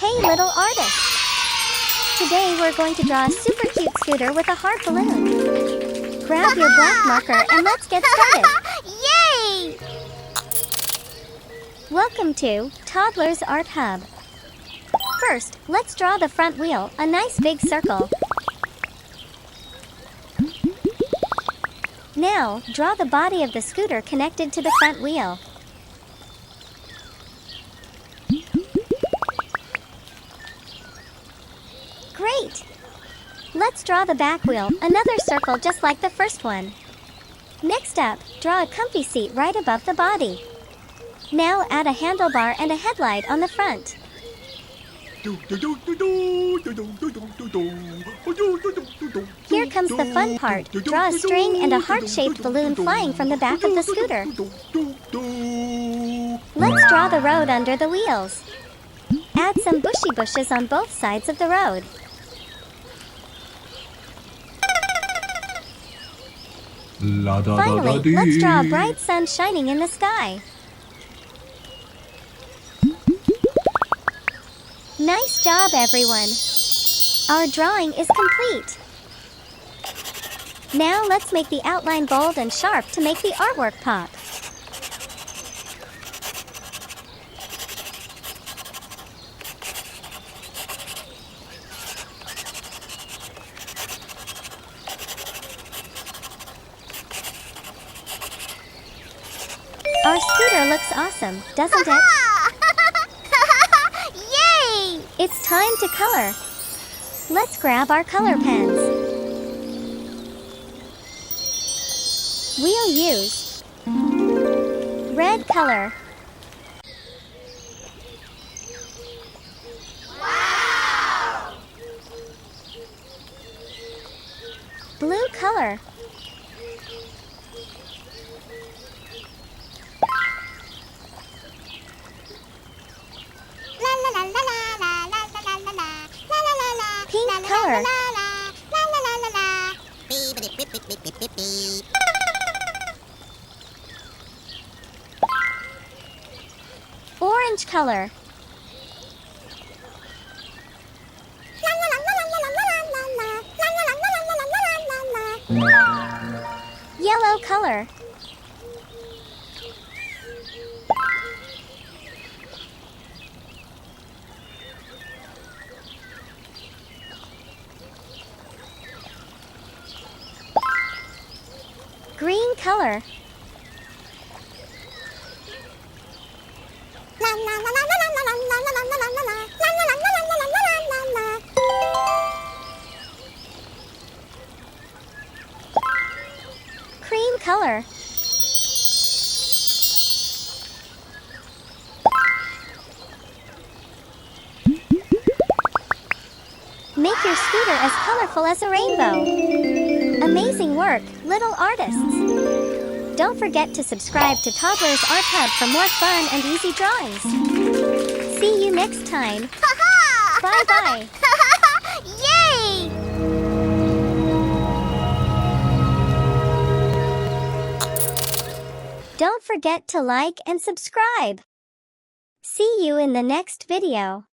Hey little artist! Today we're going to draw a super cute scooter with a heart balloon. Grab your black marker and let's get started. Yay! Welcome to Toddlers Art Hub. First, let's draw the front wheel, a nice big circle. Now, draw the body of the scooter connected to the front wheel. Great! Let's draw the back wheel, another circle just like the first one. Next up, draw a comfy seat right above the body. Now add a handlebar and a headlight on the front. Here comes the fun part. Draw a string and a heart-shaped balloon flying from the back of the scooter. Let's draw the road under the wheels. Add some bushy bushes on both sides of the road. Finally, let's draw a bright sun shining in the sky. Nice job, everyone! Our drawing is complete. Now let's make the outline bold and sharp to make the artwork pop. Our scooter looks awesome, doesn't it? Yay! It's time to color. Let's grab our color pens. We'll use red color. Wow! Blue color. Pink color. Orange color. Yellow color. Green color. Cream color. Make your scooter as colorful as a rainbow. Amazing work, little artists! Don't forget to subscribe to Toddlers Art Hub for more fun and easy drawings. See you next time. Bye-bye. Yay! Don't forget to like and subscribe. See you in the next video.